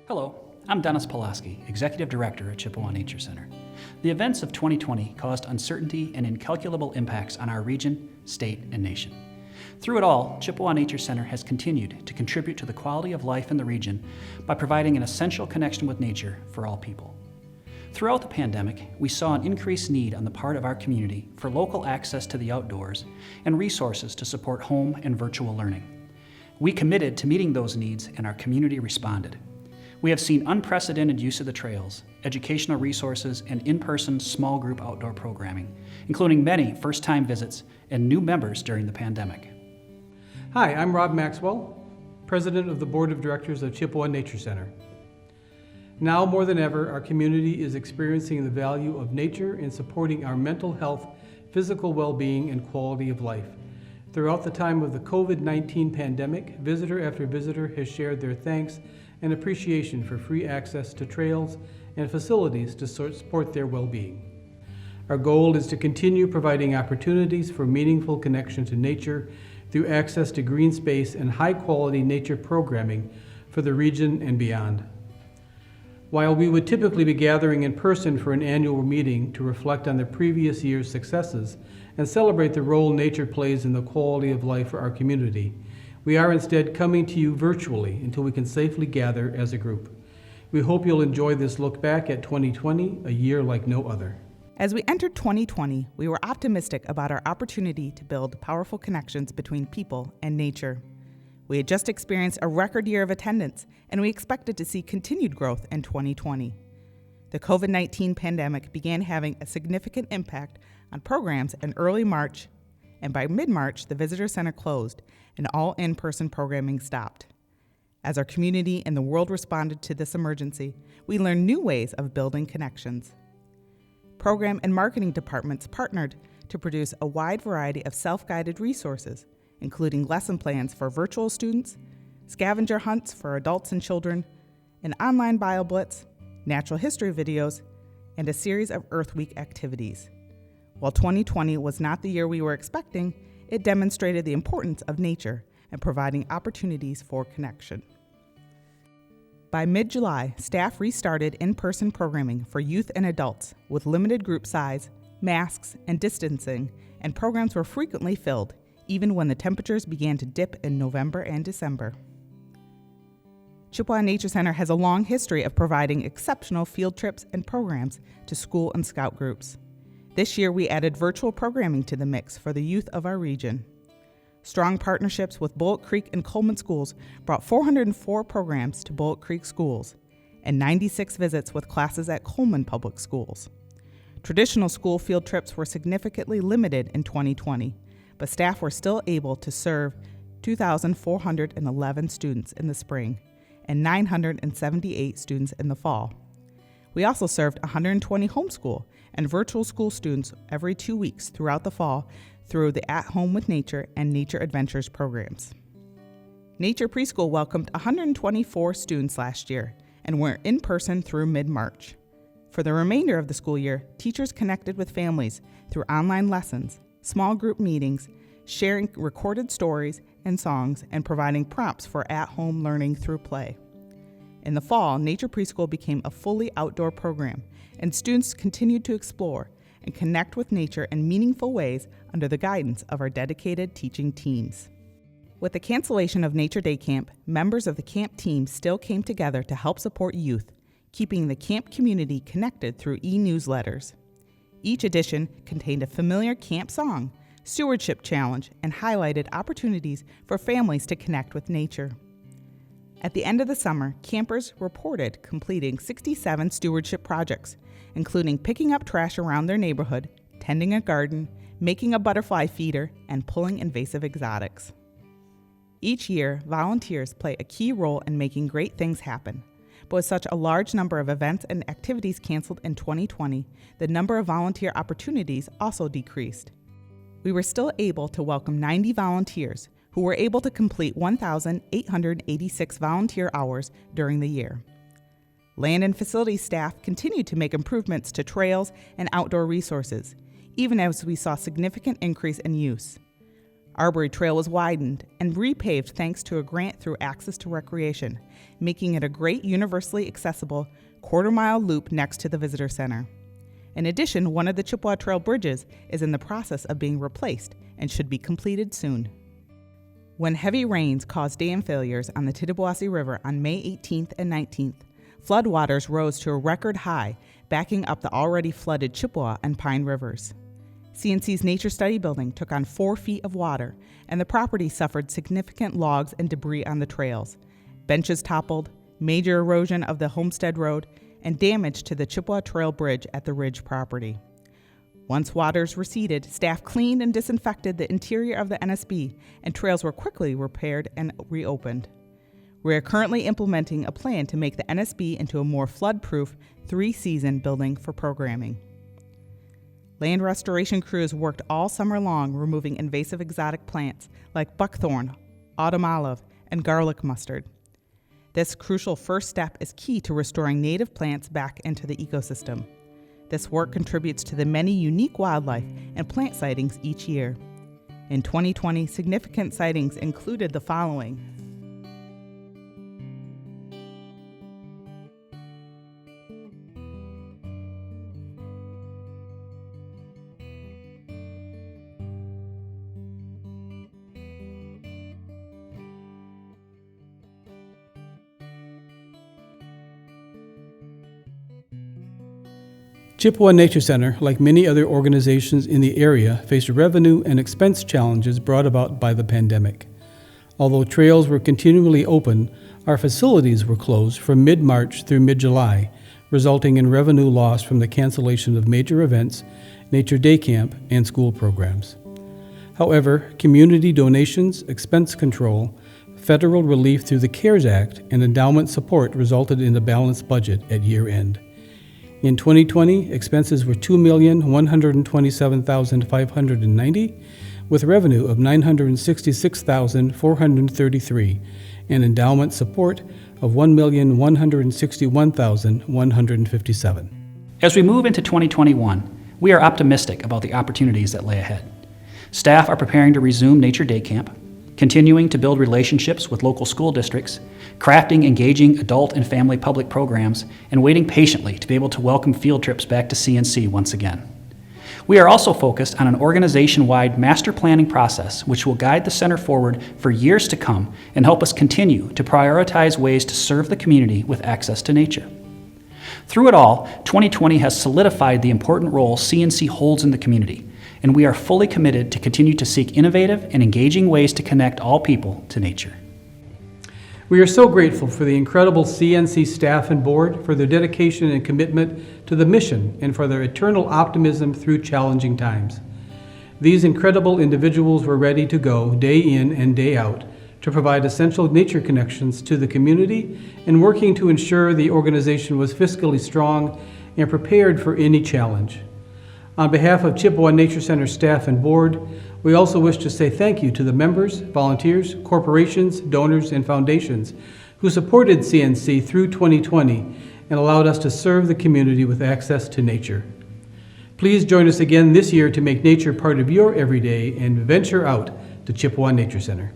Hello, I'm Dennis Pulaski, Executive Director at Chippewa Nature Center. The events of 2020 caused uncertainty and incalculable impacts on our region, state, and nation. Through it all, Chippewa Nature Center has continued to contribute to the quality of life in the region by providing an essential connection with nature for all people. Throughout the pandemic, we saw an increased need on the part of our community for local access to the outdoors and resources to support home and virtual learning. We committed to meeting those needs, and our community responded. We have seen unprecedented use of the trails, educational resources, and in-person small group outdoor programming, including many first-time visits and new members during the pandemic. Hi, I'm Rob Maxwell, President of the Board of Directors of Chippewa Nature Center. Now more than ever, our community is experiencing the value of nature in supporting our mental health, physical well-being, and quality of life. Throughout the time of the COVID-19 pandemic, visitor after visitor has shared their thanks and appreciation for free access to trails and facilities to support their well-being. Our goal is to continue providing opportunities for meaningful connection to nature through access to green space and high-quality nature programming for the region and beyond. While we would typically be gathering in person for an annual meeting to reflect on the previous year's successes and celebrate the role nature plays in the quality of life for our community, we are instead coming to you virtually until we can safely gather as a group. We hope you'll enjoy this look back at 2020, a year like no other. As we entered 2020, we were optimistic about our opportunity to build powerful connections between people and nature. We had just experienced a record year of attendance, and we expected to see continued growth in 2020. The COVID-19 pandemic began having a significant impact on programs in early March, and by mid-March, the Visitor Center closed and all in-person programming stopped. As our community and the world responded to this emergency, we learned new ways of building connections. Program and marketing departments partnered to produce a wide variety of self-guided resources, including lesson plans for virtual students, scavenger hunts for adults and children, an online bio blitz, natural history videos, and a series of Earth Week activities. While 2020 was not the year we were expecting, it demonstrated the importance of nature and providing opportunities for connection. By mid-July, staff restarted in-person programming for youth and adults with limited group size, masks, and distancing, and programs were frequently filled, even when the temperatures began to dip in November and December. Chippewa Nature Center has a long history of providing exceptional field trips and programs to school and scout groups. This year, we added virtual programming to the mix for the youth of our region. Strong partnerships with Bullock Creek and Coleman schools brought 404 programs to Bullock Creek schools and 96 visits with classes at Coleman Public Schools. Traditional school field trips were significantly limited in 2020, but staff were still able to serve 2,411 students in the spring and 978 students in the fall. We also served 120 homeschool and virtual school students every 2 weeks throughout the fall through the At Home with Nature and Nature Adventures programs. Nature Preschool welcomed 124 students last year and were in person through mid-March. For the remainder of the school year, teachers connected with families through online lessons, small group meetings, sharing recorded stories and songs, and providing prompts for at-home learning through play. In the fall, Nature Preschool became a fully outdoor program, and students continued to explore and connect with nature in meaningful ways under the guidance of our dedicated teaching teams. With the cancellation of Nature Day Camp, members of the camp team still came together to help support youth, keeping the camp community connected through e-newsletters. Each edition contained a familiar camp song, stewardship challenge, and highlighted opportunities for families to connect with nature. At the end of the summer, campers reported completing 67 stewardship projects, including picking up trash around their neighborhood, tending a garden, making a butterfly feeder, and pulling invasive exotics. Each year, volunteers play a key role in making great things happen. But with such a large number of events and activities canceled in 2020, the number of volunteer opportunities also decreased. We were still able to welcome 90 volunteers who were able to complete 1,886 volunteer hours during the year. Land and facilities staff continued to make improvements to trails and outdoor resources, even as we saw significant increase in use. Arbory Trail was widened and repaved thanks to a grant through Access to Recreation, making it a great universally accessible quarter-mile loop next to the visitor center. In addition, one of the Chippewa Trail bridges is in the process of being replaced and should be completed soon. When heavy rains caused dam failures on the Tittabawassee River on May 18th and 19th, floodwaters rose to a record high, backing up the already flooded Chippewa and Pine Rivers. CNC's Nature Study Building took on 4 feet of water, and the property suffered significant logs and debris on the trails. Benches toppled, major erosion of the Homestead Road, and damage to the Chippewa Trail Bridge at the Ridge property. Once waters receded, staff cleaned and disinfected the interior of the NSB, and trails were quickly repaired and reopened. We are currently implementing a plan to make the NSB into a more flood-proof 3-season building for programming. Land restoration crews worked all summer long removing invasive exotic plants like buckthorn, autumn olive, and garlic mustard. This crucial first step is key to restoring native plants back into the ecosystem. This work contributes to the many unique wildlife and plant sightings each year. In 2020, significant sightings included the following. Chippewa Nature Center, like many other organizations in the area, faced revenue and expense challenges brought about by the pandemic. Although trails were continually open, our facilities were closed from mid-March through mid-July, resulting in revenue loss from the cancellation of major events, nature day camp, and school programs. However, community donations, expense control, federal relief through the CARES Act, and endowment support resulted in a balanced budget at year-end. In 2020, expenses were $2,127,590, with revenue of $966,433, and endowment support of $1,161,157. As we move into 2021, we are optimistic about the opportunities that lay ahead. Staff are preparing to resume Nature Day Camp, continuing to build relationships with local school districts, crafting engaging adult and family public programs, and waiting patiently to be able to welcome field trips back to CNC once again. We are also focused on an organization-wide master planning process which will guide the center forward for years to come and help us continue to prioritize ways to serve the community with access to nature. Through it all, 2020 has solidified the important role CNC holds in the community, and we are fully committed to continue to seek innovative and engaging ways to connect all people to nature. We are so grateful for the incredible CNC staff and board for their dedication and commitment to the mission and for their eternal optimism through challenging times. These incredible individuals were ready to go day in and day out to provide essential nature connections to the community and working to ensure the organization was fiscally strong and prepared for any challenge. On behalf of Chippewa Nature Center staff and board, we also wish to say thank you to the members, volunteers, corporations, donors, and foundations who supported CNC through 2020 and allowed us to serve the community with access to nature. Please join us again this year to make nature part of your everyday and venture out to Chippewa Nature Center.